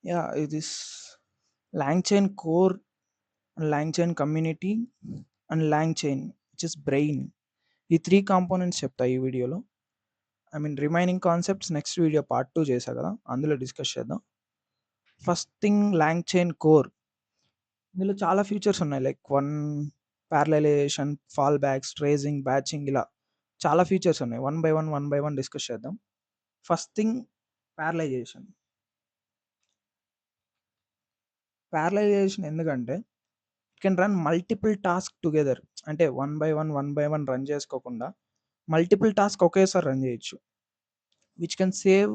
Yeah, it is LangChain core, LangChain community, and LangChain, which is brain. ఈ 3 components చెప్తా ఈ వీడియోలో. Remaining concepts next video part 2 చేశా కదా! అందులో డిస్కస్ చేద్దాం. First thing LangChain core. ఇందులో చాలా ఫీచర్స్ ఉన్నాయి. Like parallelisation, fallbacks, tracing, batching ఇలా చాలా ఫీచర్స్ ఉన్నాయి. వన్ బై వన్ డిస్కస్ చేద్దాం. First thing parallelisation. ప్యారలలైజేషన్ ఎందుకంటే can run multiple task together. అంటే వన్ బై వన్ రన్ చేసుకోకుండా మల్టిపుల్ టాస్క్ ఒకేసారి రన్ చేయొచ్చు. Which can save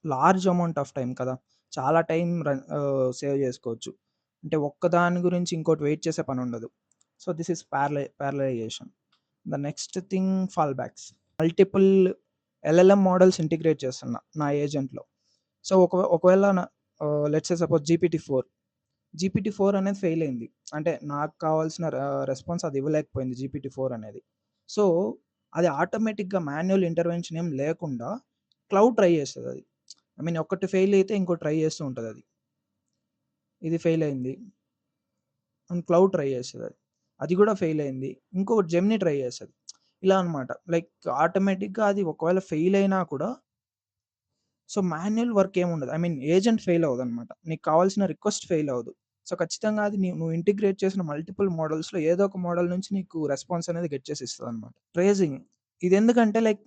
large amount of time కదా! చాలా టైం సేవ్ చేసుకోవచ్చు. అంటే ఒక్కదాని గురించి ఇంకోటి వెయిట్ చేసే పని ఉండదు. So this is parallelisation. The next thing fallbacks. Multiple LLM models integrate చేస్తున్నా నా ఏజెంట్లో. సో ఒకవేళ లెట్స్ సే సపోజ్ GPT-4 అనేది ఫెయిల్ అయింది. అంటే నాకు కావాల్సిన రెస్పాన్స్ అది ఇవ్వలేకపోయింది GPT-4 అనేది. సో అది ఆటోమేటిక్‌గా మాన్యువల్ ఇంటర్వెన్షన్ ఏం లేకుండా క్లౌడ్ ట్రై చేస్తది అది. ఒకటి ఫెయిల్ అయితే ఇంకోటి ట్రై చేస్తూ ఉంటది అది. ఇది ఫెయిల్ అయింది. అండ్ క్లౌడ్ ట్రై చేస్తది అది. అది కూడా ఫెయిల్ అయింది. ఇంకొకటి జెమినీ ట్రై చేస్తది. ఇలా అన్నమాట. లైక్ ఆటోమేటిక్‌గా అది ఒకవేళ ఫెయిల్ అయినా కూడా సో మాన్యువల్ వర్క్ ఏముండదు. ఏజెంట్ ఫెయిల్ అవ్వదనమాట. నీకు కావాల్సిన రిక్వెస్ట్ ఫెయిల్ అవ్వదు. సో ఖచ్చితంగా అది నువ్వు ఇంటిగ్రేట్ చేసిన మల్టిపుల్ మోడల్స్‌లో ఏదో ఒక మోడల్ నుంచి నీకు రెస్పాన్స్ అనేది గెట్ చేసి ఇస్తదనమాట. ట్రేసింగ్ ఇదెందుకంటే లైక్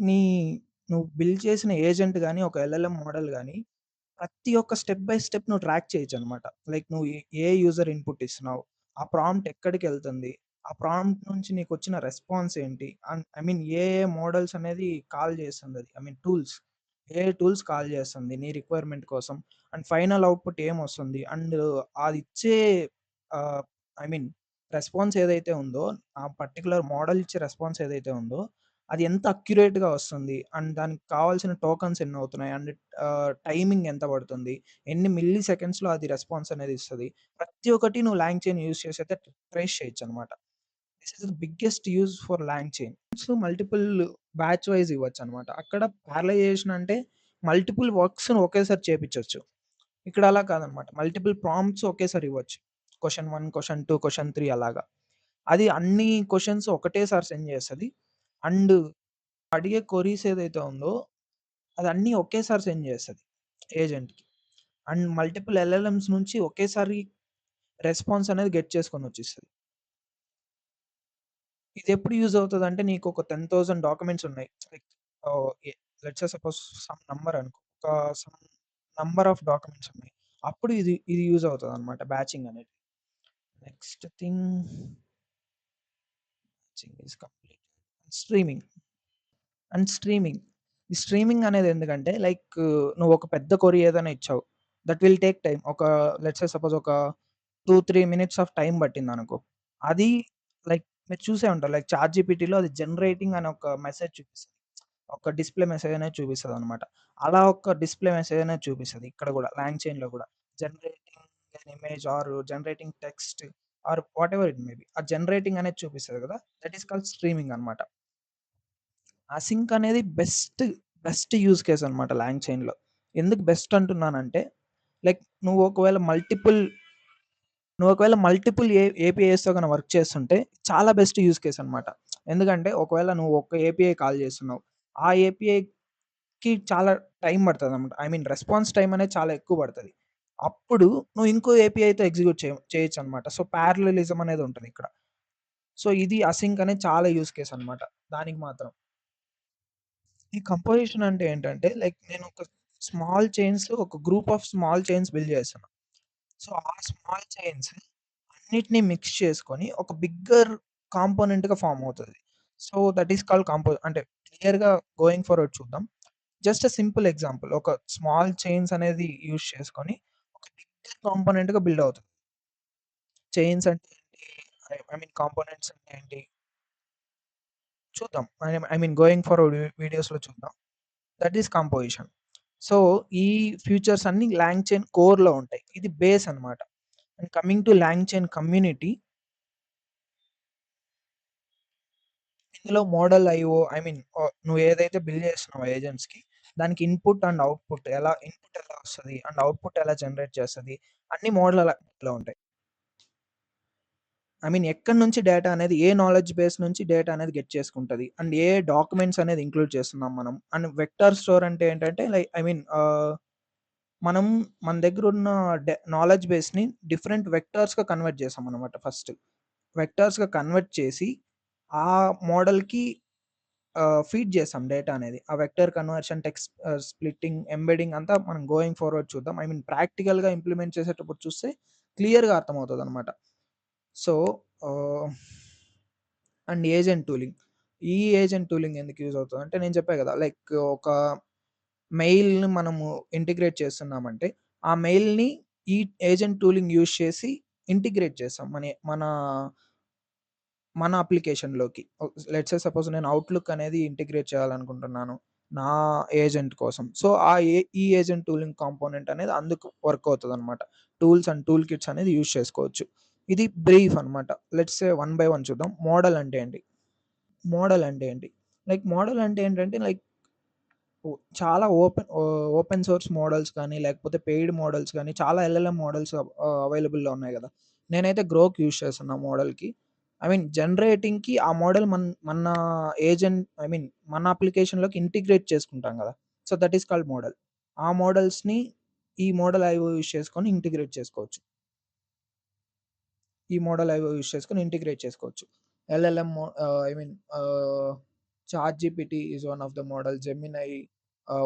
నువ్వు బిల్డ్ చేసిన ఏజెంట్ గాని, ఒక ఎల్ఎల్ఎం మోడల్ గాని ప్రతి ఒక్క స్టెప్ బై స్టెప్ నువ్వు ట్రాక్ చేయొచ్చనమాట. లైక్ నువ్వు ఏ యూజర్ ఇన్‌పుట్ ఇస్తున్నావు? ఆ ప్రాంప్ట్ ఎక్కడికెళ్తుంది? ఆ ప్రాంప్ట్ నుంచి నీకొచ్చిన రెస్పాన్స్ ఏంటి? ఏ మోడల్స్ అనేది కాల్ చేస్తుందది. టూల్స్. ఏ టూల్స్ కాల్ చేస్తుంది నీ రిక్వైర్మెంట్ కోసం? అండ్ ఫైనల్ అవుట్‌పుట్ ఏమొస్తుంది? అండ్ అదిచ్చే ఆహ్, ఐ మీన్ రెస్పాన్స్ ఏదైతే ఉందో, ఆ పర్టిక్యులర్ మోడల్ ఇచ్చే రెస్పాన్స్ ఏదైతే ఉందో, అది ఎంత అక్యురేట్‌గా వస్తుంది? అండ్ దానికి కావాల్సిన టోకెన్స్ ఎన్నవుతున్నాయి? అండ్ టైమింగ్ ఎంత పడుతుంది? ఎన్ని మిల్లీ సెకండ్స్‌లో అది రెస్పాన్స్ అనేది ఇస్తది? ప్రతి ఒక్కటి నువ్వు లాంగ్ చైన్ యూజ్ చేసి అయితే ట్రేస్ చేయొచ్చనమాట. This is the biggest use for LangChain. So multiple batch wise ఇవ్వచ్చనమాట. అక్కడ పారలైజేషన్ అంటే మల్టిపుల్ వర్క్స్‌ని ఒకేసారి చేపిచ్చొచ్చు. ఇక్కడ అలా కాదనమాట. మల్టిపుల్ ప్రాంప్ట్స్ ఒకేసారి ఇవ్వచ్చు. క్వెషన్ 1, క్వెషన్ 2, క్వెషన్ 3 అలాగా. అది అన్ని క్వెషన్స్ ఒకటేసారి సెండ్ చేస్తది. అండ్ అడిగే క్వెరీస్ ఏదైతే ఉందో అది అన్నీ ఒకేసారి సెండ్ చేస్తది ఏజెంట్‌కి. అండ్ మల్టిపుల్ ఎల్ఎల్ఎమ్స్ నుంచి ఒకేసారి రెస్పాన్స్ అనేది గెట్ చేసుకొనొచ్చేస్తది. ఇదెప్పుడు యూజ్ అవుతదంటే నీకొక 10,000 డాక్యుమెంట్స్ ఉన్నాయి. Like ah, a let's say suppose some number అనుకో. సమ్ నంబర్ ఆఫ్ డాక్యుమెంట్స్ ఉన్నాయి. అప్పుడు ఇది యూజ్ అవుతదనమాట బ్యాచింగ్ అనేది. Next thing batching is complete. Streaming. Streaming. ఈ స్ట్రీమింగ్ అనేది ఎందుకంటే లైక్ నువ్వు ఒక పెద్ద కొరీ ఏదైనా ఇచ్చావు. That will take time. Let's say suppose ఒక 2, 3 మినిట్స్ ఆఫ్ టైమ్ పట్టిందనుకో. అది లైక్ మీరు చూసే ఉంటారు. లైక్ చాట్‌జీపీటీలో అది జనరేటింగ్ అని ఒక మెసేజ్ చూపిస్తది. ఒక డిస్‌ప్లే మెసేజ్ అనేది చూపిస్తదనమాట. అలా ఒక డిస్‌ప్లే మెసేజ్ అనేది చూపిస్తది. ఇక్కడ గూడా లాంగ్ చైన్‌లో గూడా. Generating an image are generating text or whatever it may be. ఆ జనరేటింగ్ అనేది చూపిస్తది గదా! దట్ ఈస్ కాల్డ్ స్ట్రీమింగ్ అనమాట. అసింక్ అనేది బెస్ట్ యూజ్ కేస్ అనమాట లాంగ్ చైన్‌లో. ఎందుకు బెస్ట్ అంటున్నానంటే, లైక్ నువ్వు ఒకవేళ మల్టిపుల్ ఏపీఐస్‌తో గన వర్క్ చేస్తుంటే చాలా బెస్ట్ యూజ్ కేస్ అనమాట. ఎందుకంటే ఒకవేళ నువ్వు ఒక ఏపీఐ కాల్ చేస్తున్నావు. ఆ ఏపీఐకి చాలా టైం పడతదనమాట. రెస్పాన్స్ టైమ్ అనేది చాలా ఎక్కువ పడతది. అప్పుడు నువ్వు ఇంకో ఏపీఐతో ఎగ్జిక్యూట్ చేయొచ్చనమాట. సో పారలెలిజం అనేది ఉంటదిక్కడ. సో ఇది అసింక్ అనేది చాలా యూజ్ కేస్ అనమాట. దానికి మాత్రం. ఈ కంపోజిషన్ అంటే ఏంటంటే, లైక్ నేను ఒక ఒక group of small chains build చేస్తున్నా. సో, ఆ స్మాల్ చైన్స్ అన్నిటిని మిక్స్ చేసుకొని ఒక బిగ్గర్ కాంపోనెంట్‌గా ఫార్మ్ అవుతది. సో, దట్ ఈస్ కాల్డ్ అంటే క్లియర్‌గా గోయింగ్ ఫార్వర్డ్ చూద్దాం. Just a simple example. ఒక స్మాల్ చైన్స్ అనేది యూజ్ చేసుకొని ఒక బిగ్గర్ కాంపోనెంట్‌గా బిల్డ్ అవుతది. చైన్స్ అంటే ఏంటి? కాంపోనెంట్స్ అంటే ఏంటి? చూద్దాం. గోయింగ్ ఫార్వర్డ్ వీడియోస్‌లో చూద్దాం. That is composition. సో, ఈ ఫ్యూచర్స్ అన్నీ లాంగ్‌చైన్ కోర్‌లో ఉంటాయి. ఇది బేస్ అన్నమాట. అండ్ కమింగ్ టు లాంగ్‌చైన్ కమ్యూనిటీ, ఇందులో మోడల్ ఐఓ నువ్వు ఏదైతే బిల్డ్ చేస్తున్నావో ఏజెంట్స్‌కి, దానికి ఇన్‌పుట్ అండ్ అవుట్‌పుట్ ఇన్‌పుట్ ఎలా వస్తది? అండ్ అవుట్‌పుట్ ఎలా జనరేట్ చేస్తది? అన్ని మోడల్ అలా ఉంటాయి. ఐ మీన్ ఎక్కడి నుంచి డేటా అనేది ఏ నాలెడ్జ్ బేస్ నుంచి డేటా అనేది గెట్ చేసుకుంటది. అండ్ ఏ డాక్యుమెంట్స్ అనేది ఇంక్లూడ్ చేస్తున్నాం మనం. అండ్ వెక్టర్ స్టోర్ అంటే ఏంటంటే మనం మన దగ్గరున్న నాలెడ్జ్ బేస్‌ని డిఫరెంట్ వెక్టర్స్‌గా కన్వర్ట్ చేసామనమాట ఫస్ట్. వెక్టర్స్‌గా కన్వర్ట్ చేసి ఆ మోడల్‌కి ఫీడ్ చేసాం డేటా అనేది. ఆ vector conversion, text splitting, embedding అంతా మనం గోయింగ్ ఫార్వర్డ్ చూద్దాం. ఐ మీన్ ప్రాక్టికల్‌గా ఇంప్లిమెంట్ చేసేటప్పుడు చూస్తే క్లియర్‌గా అర్థమవుతదనమాట. So, ah, and agent tooling. ఈ ఏజెంట్ టూలింగ్ ఎందుకు యూజ్ అవుతదంటే నేను చెప్పా కదా! లైక్ ఒక మెయిల్‌ని మనము ఇంటిగ్రేట్ చేస్తున్నామంటే, ఆ మెయిల్‌ని ఈ ఏజెంట్ టూలింగ్ యూజ్ చేసి ఇంటిగ్రేట్ చేసాం. మన మన అప్లికేషన్‌లోకి. లెట్స్ సే సపోజ్ నేను అవుట్‌లుక్ అనేది ఇంటిగ్రేట్ చేయాలనుకుంటున్నాను. నా ఏజెంట్ కోసం. సో, ఈ ఏజెంట్ టూలింగ్ కాంపోనెంట్ అనేది అందుకు వర్క్ అవుతదనమాట. టూల్స్ అండ్ టూల్ కిట్స్ అనేది యూజ్ చేసుకోవచ్చు. ఇది బ్రీఫ్ అనమాట. Let's say one by one చూద్దాం. మోడల్ అంటే ఏంటి? మోడల్ అంటే ఏంటి? మోడల్ అంటే ఏంటంటే చాలా ఓపెన్ సోర్స్ మోడల్స్ కానీ, లేకపోతే పెయిడ్ మోడల్స్ గానీ, చాలా ఎల్ఎల్ఎం మోడల్స్ అవైలబుల్‌లో ఉన్నాయి గదా! నేనైతే గ్రోక్ యూజ్ చేస్తున్నా మోడల్‌కి. ఐ మీన్ జనరేటింగ్‌కి ఆ మోడల్ మన ఏజెంట్ ఐ మీన్ మన అప్లికేషన్‌లోకి ఇంటిగ్రేట్ చేసుకుంటాం గదా! So, that is called model. ఆ మోడల్స్‌ని ఈ మోడల్ ఐఓ యూజ్ చేసుకొని ఇంటిగ్రేట్ చేసుకోవచ్చు. ఈ మోడల్ ఐఓ యూజ్ చేసుకొని ఇంటిగ్రేట్ చేసుకోవచ్చు. LLM I mean ChatGPT is one of the model. Gemini,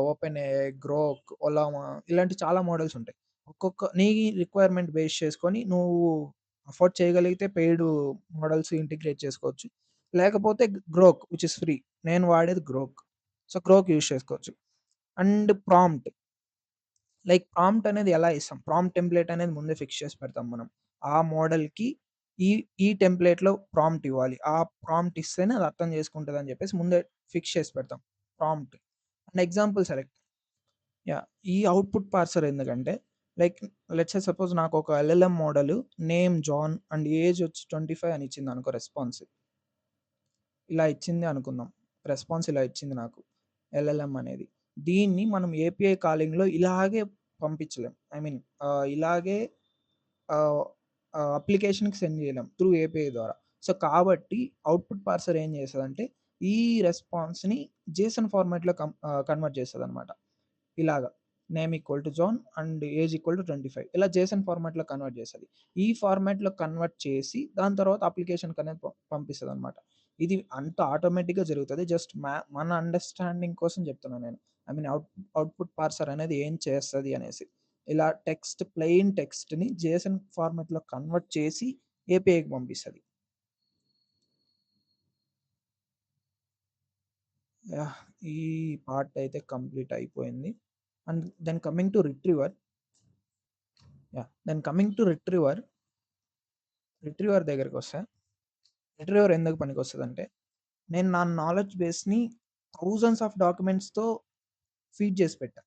Open AI, Grok, Ollama ఇలాంటి చాలా మోడల్స్ ఉంటాయి. నీ రిక్వైర్మెంట్ బేస్ చేసుకొని నువ్వు అఫోర్డ్ చేయగలిగితే పెయిడ్ మోడల్స్ ఇంటిగ్రేట్ చేసుకోవచ్చు. లేకపోతే గ్రోక్ విచ్ ఇస్ ఫ్రీ. నేను వాడేది గ్రోక్. సో, గ్రోక్ యూజ్ చేసుకోవచ్చు. And prompt. ప్రాంప్ట్ అనేది ఎలా ఇస్తాం? ప్రాంప్ట్ టెంప్లేట్ అనేది ముందే ఫిక్స్ చేసి పెడతాం మనం. ఆ మోడల్‌కి ఈ ఈ టెంప్లేట్‌లో ప్రాంప్ట్ ఇవ్వాలి. ఆ ప్రాంప్ట్ ఇస్తేనే అది అర్థం చేసుకుంటదని చెప్పేసి ముందే ఫిక్స్ చేసి పెడతాం prompt. And example select. Yeah! ఈ అవుట్‌పుట్ పార్సర్ ఎందుకంటే లైక్ లెట్స్ సే సపోజ్ నాకొక LLM model name John and age వచ్చి 25 అని ఇచ్చిందనుకో రెస్పాన్స్. ఇలా ఇచ్చింది అనుకుందాం. రెస్పాన్స్ ఇలా ఇచ్చింది నాకు. ఎల్ఎల్ఎం అనేది. దీన్ని మనం ఏపీఐ కాలింగ్‌లో ఇలాగే పంపించలేం. ఐ మీన్ ఇలాగే ఆహ్, అప్లికేషన్‌కి సెండ్ చేయలేం త్రూ ఏపీఐ ద్వారా. సో, కాబట్టి అవుట్‌పుట్ పార్సర్ ఏం చేస్తదంటే, ఈ రెస్పాన్స్‌ని జేసన్ ఫార్మాట్‌లో కన్వర్ట్ చేస్తదనమాట. ఇలాగ name equal to John and age equal to 25 ఇలా జేసన్ ఫార్మాట్‌లో కన్వర్ట్ చేస్తది. ఈ ఫార్మాట్‌లో కన్వర్ట్ చేసి దాని తర్వాత అప్లికేషన్‌కనేది పంపిస్తదనమాట. ఇది అంత ఆటోమేటిక్‌గా జరుగుతది. జస్ట్ మన అండర్‌స్టాండింగ్ కోసం చెప్తున్నా నేను. ఐ మీన్ అవుట్‌పుట్ పార్సర్ అనేది ఏం చేస్తది అనేసి. ఇలా ప్లెయిన్ టెక్స్ట్‌ని జేసన్ ఫార్మాట్‌లో కన్వర్ట్ చేసి ఏపీఐకి పంపిస్తది. యాహ్! ఈ పార్ట్ అయితే కంప్లీట్ అయిపోయింది. And then coming to retriever. Retriever దగ్గరికొస్తే, రిట్రీవర్ ఎందుకు పనికొస్తదంటే, నేను నా నాలెడ్జ్ బేస్‌ని థౌసండ్స్ ఆఫ్ డాక్యుమెంట్స్‌తో ఫీడ్ చేసి పెట్టా.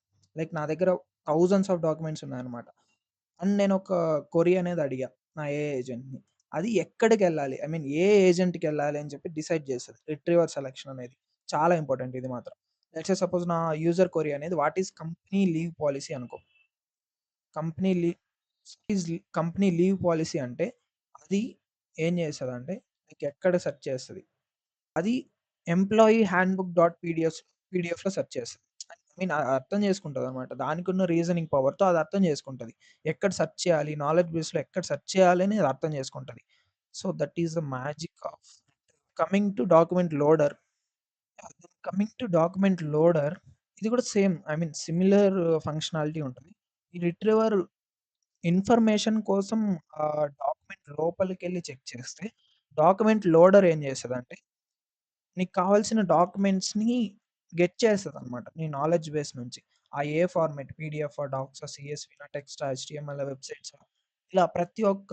నా దగ్గర థౌసండ్స్ ఆఫ్ డాక్యుమెంట్స్ ఉన్నాయన్నమాట. అండ్ నేనొక క్వెరీ అనేది అడిగా నా ఏఐ ఏజెంట్‌ని. అది ఎక్కడికెళ్ళాలి? ఐ మీన్ ఏ ఏజెంట్‌కెళ్ళాలి అని చెప్పి డిసైడ్ చేస్తది. రిట్రీవర్ సెలక్షన్ అనేది. చాలా ఇంపార్టెంట్ ఇది మాత్రం. లెట్స్ సే సపోజ్ నా యూజర్ క్వెరీ అనేది what is company leave policy అనుకో. కంపెనీ లీ కంపెనీ లీవ్ పాలిసీ అంటే అది ఏం చేస్తదంటే ఎక్కడ సెర్చ్ చేస్తది. అది ఎంప్లాయీ హ్యాండ్‌బుక్ డాట్ పీడీఎఫ్‌లో సెర్చ్ చేస్తది. ఐ మీన్ అర్థం చేసుకుంటదనమాట. దానికున్న రీజనింగ్ పవర్‌తో అది అర్థం చేసుకుంటది. ఎక్కడ సెర్చ్ చేయాలి, నాలెడ్జ్ బేస్‌లో ఎక్కడ సెర్చ్ చేయాలి అని అది అర్థం చేసుకుంటది. So, that is the magic of coming to document loader. ఇది కూడా same I mean similar functionality ఉంటది. ఈ రిట్రీవర్ ఇన్ఫర్మేషన్ కోసం డాక్యుమెంట్ లోపలికెళ్ళి చెక్ చేస్తే, డాక్యుమెంట్ లోడర్ ఏం చేస్తదంటే, నీకు కావాల్సిన డాక్యుమెంట్స్‌ని గెట్ చేస్తదనమాట. నీ నాలెడ్జ్ బేస్ నుంచి. ఆ ఏ ఫార్మాట్ పీడీఎఫా, డాక్సా, సీఎస్‌వీనా, టెక్స్టా, హెచ్‌టీఎంఎల్, వెబ్‌సైట్సా ఇలా ప్రతి ఒక్క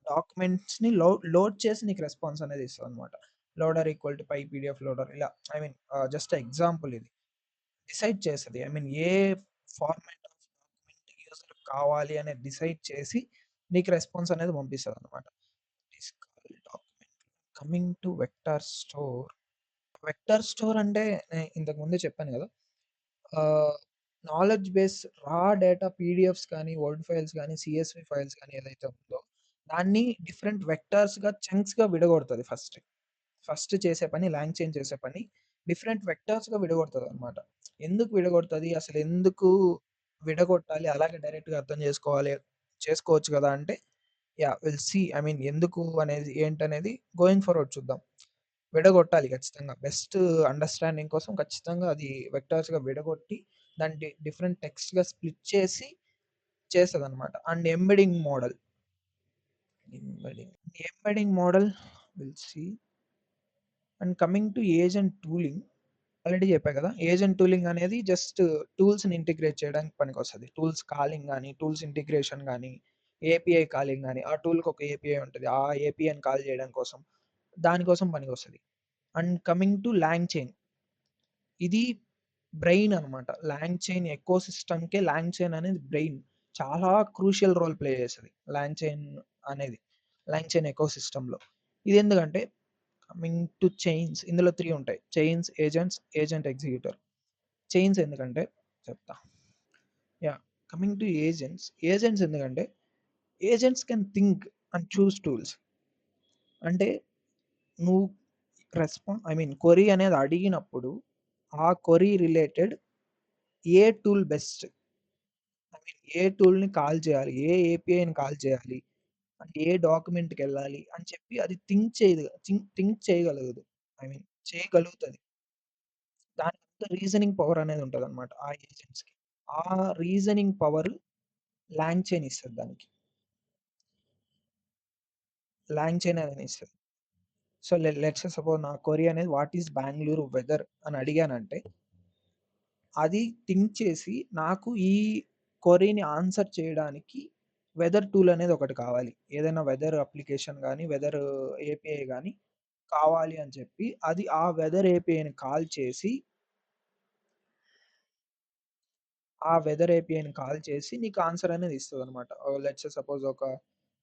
డాక్యుమెంట్స్‌ని లోడ్ చేసి నీకు రెస్పాన్స్ అనేది ఇస్తదనమాట. Loader equal to PyPDF loader ఇలా ఐ మీన్ జస్ట్ ఎగ్జాంపుల్ ఇది. డిసైడ్ చేస్తది. ఐ మీన్ ఏ ఫార్మాట్ ఆఫ్ డాక్యుమెంట్ యూజర్‌కి కావాలి అనేది డిసైడ్ చేసి నీకు రెస్పాన్స్ అనేది పంపిస్తదనమాట. This called document. Coming to vector store. Vector store అంటే ఇంతకు ముందే చెప్పాను గదా! Ah, knowledge base raw data PDFs కానీ, వర్డ్ ఫైల్స్ గానీ, సీఎస్‌వి ఫైల్స్ గానీ ఏదైతే ఉందో, దాన్ని డిఫరెంట్ వెక్టార్స్‌గా, చంక్స్‌గా విడగొడతది ఫస్ట్. ఫస్ట్ చేసే పని లాంగ్ చైన్ చేసే పని డిఫరెంట్ వెక్టార్స్‌గా విడగొడతదనమాట. ఎందుకు విడగొడతది? అసలెందుకు విడగొట్టాలి? అలాగే డైరెక్ట్‌గా అర్థం చేసుకోవచ్చు గదా! అంటే yeah! Will see. I mean ఎందుకు అనేది ఏంటనేది గోయింగ్ ఫార్వర్డ్ చూద్దాం. విడగొట్టాలి ఖచ్చితంగా. బెస్ట్ అండర్‌స్టాండింగ్ కోసం ఖచ్చితంగా అది వెక్టార్స్‌గా విడగొట్టి దాన్ని డిఫరెంట్ టెక్స్ట్‌గా స్ప్లిట్ చేసి చేస్తదనమాట. And embedding model will see. And coming to agent tooling already చెప్పా కదా! ఏజెంట్ టూలింగ్ అనేది జస్ట్ టూల్స్‌ని ఇంటిగ్రేట్ చేయడానికి పనికొస్తది. టూల్స్ కాలింగ్ గాని, టూల్స్ ఇంటిగ్రేషన్ గాని, ఏపీఐ కాలింగ్ గాని, ఆ టూల్‌కి ఒక ఏపీఐ ఉంటది. ఆ ఏపీఐని కాల్ చేయడం కోసం, దానికోసం పనికొస్తది. And coming to long chain. ఇది బ్రెయిన్ అనమాట. లాంగ్ చైన్ ఎకోసిస్టమ్‌కే లాంగ్ చైన్ అనేది బ్రెయిన్. చాలా క్రూషియల్ రోల్ ప్లే చేస్తది. లాంగ్ చైన్ అనేది. లాంగ్ చైన్ ఎకోసిస్టమ్‌లో. ఇదెందుకంటే కమింగ్ టు చైన్స్ ఇందులో 3 ఉంటాయి. Chains, agents, agent executor. Chains ఎందుకంటే చెప్తా. Yeah! Coming to agents. Agents ఎందుకంటే agents can think and choose tools. అంటే నువ్వు ఐ మీన్ క్వెరీ అనేది అడిగినప్పుడు ఆ క్వెరీ రిలేటెడ్ ఏ tool best? I mean A టూల్‌ని call చేయాలి? ఏ ఏపీఐని కాల్ చేయాలి? అంటే ఏ డాక్యుమెంట్‌కెళ్ళాలి? అని చెప్పి అది థింక్ చేయగలగదు. ఐ మీన్ చేయగలుగుతది. దానికంత రీజనింగ్ పవర్ అనేది ఉంటదనమాట ఆ ఏజెంట్స్‌కి. ఆ రీజనింగ్ పవర్ లాంగ్ చైన్ ఇస్తది దానికి. లాంగ్ చైన్ అనేది ఇస్తది. సో, లెట్స్ సే సపోజ్ నా క్వెరీ అనేది వాట్ ఈస్ బెంగుళూరు వెదర్ అని అడిగానంటే, అది థింక్ చేసి నాకు ఈ క్వెరీని ఆన్సర్ చేయడానికి వెదర్ టూల్ అనేది ఒకటి కావాలి. ఏదైనా వెదర్ అప్లికేషన్ గాని, వెదర్ ఏపీఐ గాని కావాలి అని చెప్పి, అది ఆ వెదర్ ఏపీఐని కాల్ చేసి ఆ వెదర్ ఏపీఐని కాల్ చేసి నీకు ఆన్సర్ అనేది ఇస్తదనమాట. లెట్స్ సే సపోజ్ ఒక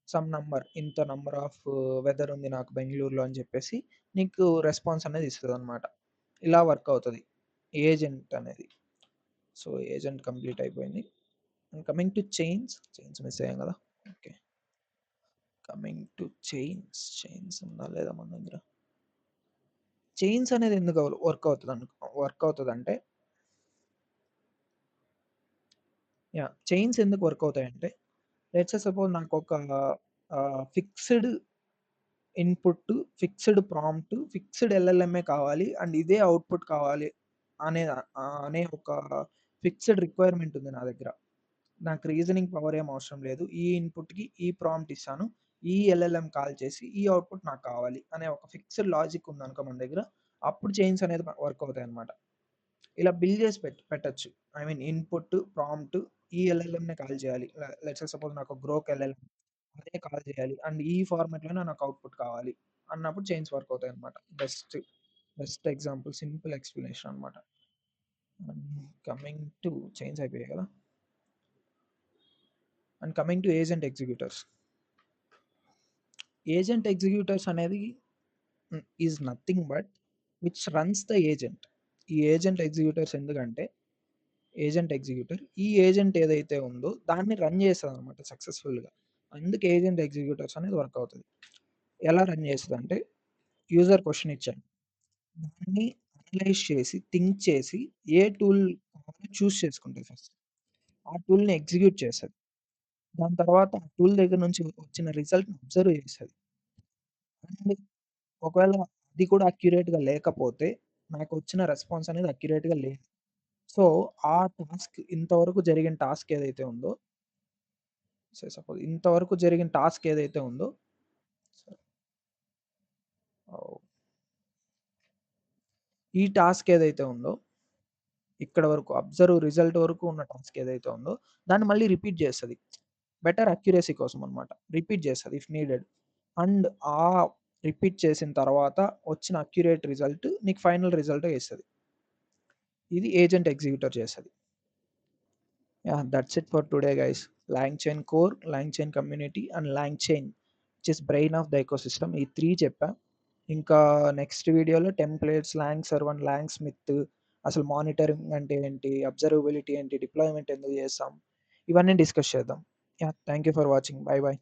సమ్ నంబర్ ఇంత నంబర్ ఆఫ్ వెదర్ ఉంది నాకు బెంగుళూరులో అని చెప్పేసి నీకు రెస్పాన్స్ అనేది ఇస్తదనమాట. ఇలా వర్క్ అవుతది ఏజెంట్ అనేది. సో, ఏజెంట్ కంప్లీట్ అయిపోయింది. And coming to chains miss అయ్యాం కదా! ఓకే. కమింగ్ టు చైన్స్ ఉందా లేదా మన దగ్గర? చైన్స్ అనేది ఎందుకు వర్క్ అవుతదంటే యాహ్! చైన్స్ ఎందుకు వర్క్ అవుతాయంటే లెట్స్ సే సపోజ్ నాకొక fixed input, fixed prompt, fixed ఎల్ఎల్ఎంఏ కావాలి. అండ్ ఇదే ఔట్‌పుట్ కావాలి అనే ఒక ఫిక్స్‌డ్ రిక్వైర్మెంట్ ఉంది నా దగ్గర. నాకు రీజనింగ్ పవర్ ఏం అవసరం లేదు. ఈ ఇన్‌పుట్‌కి ఈ ప్రాంప్ట్ ఇస్తాను. ఈ ఎల్ఎల్ఎం కాల్ చేసి ఈ ఔట్‌పుట్ నాకు కావాలి అనే ఒక ఫిక్స్‌డ్ లాజిక్ ఉందనుకో మన దగ్గర. అప్పుడు చైన్స్ అనేది వర్క్ అవుతాయన్నమాట. ఇలా బిల్డ్ చేసి పెట్టొచ్చు. ఐ మీన్ ఇన్‌పుట్, ప్రాంప్ట్ ఈ ఎల్ఎల్ఎంనే కాల్ చేయాలి. లెట్స్ సే సపోజ్ నాకు గ్రోక్ ఎల్ఎల్ఎం అదే కాల్ చేయాలి. అండ్ ఈ ఫార్మాట్‌లోనే నాకు ఔట్‌పుట్ కావాలి. అన్నప్పుడు చైన్స్ వర్క్ అవుతాయన్నమాట. బెస్ట్ ఎగ్జాంపుల్ సింపుల్ ఎక్స్‌ప్లనేషన్ అన్నమాట. కమింగ్ టు చైన్స్ అయిపోయాయి కదా! And coming to agent executors. Agent executors అనేది is nothing but which runs the agent. ఈ ఏజెంట్ ఎగ్జిక్యూటర్స్ ఎందుకంటే ఈ ఏజెంట్ ఏదైతే ఉందో దాన్ని రన్ చేస్తదనమాట సక్సెస్‌ఫుల్‌గా. అందుకే ఏజెంట్ ఎగ్జిక్యూటర్స్ అనేది వర్క్ అవుతది. ఎలా రన్ చేస్తదంటే యూజర్ క్వెషన్ ఇచ్చాను. దాన్ని అనలైజ్ చేసి, థింక్ చేసి ఏ టూల్ కావాలో చూజ్ చేసుకుంటది ఫస్ట్. ఆ టూల్‌ని ఎగ్జిక్యూట్ చేస్తది. దాని తర్వాత ఆ టూల్ దగ్గర నుంచి వచ్చిన రిజల్ట్‌ని అబ్జర్వ్ చేస్తది. అండ్ ఒకవేళ అది కూడా అక్యురేట్‌గా లేకపోతే నాకొచ్చిన రెస్పాన్స్ అనేది అక్యురేట్‌గా లేదు. సో, ఆ ఇంతవరకు జరిగిన టాస్క్ ఏదైతే ఉందో సపోజ్ ఇంతవరకు జరిగిన టాస్క్ ఏదైతే ఉందో ఆహ్, ఈ టాస్క్ ఏదైతే ఉందో ఇక్కడ వరకు రిజల్ట్ వరకు ఉన్న టాస్క్ ఏదైతే ఉందో దాన్ని మళ్ళీ రిపీట్ చేస్తది. బెటర్ అక్యురసీ కోసం అన్నమాట. రిపీట్ చేస్తది ఇఫ్ నీడెడ్. అండ్ ఆ రిపీట్ చేసిన తర్వాత వచ్చిన అక్యురేట్ రిజల్ట్ నీకు ఫైనల్ రిజల్టే ఇస్తది. ఇది ఏజెంట్ ఎగ్జిక్యూటర్ చేస్తది. Yeah! That's it for today guys. Long chain core, long chain community and long chain which is brain of the ecosystem ఈ 3 చెప్పా. ఇంకా నెక్స్ట్ వీడియోలో templates, long server, long Smith అసలు monitoring అంటే ఏంటి? అబ్జర్వబిలిటీ ఏంటి? Deployment ఎందుకు చేస్తాం? ఇవన్నీ డిస్కస్ చేద్దాం. Yeah! Thank you for watching. By by.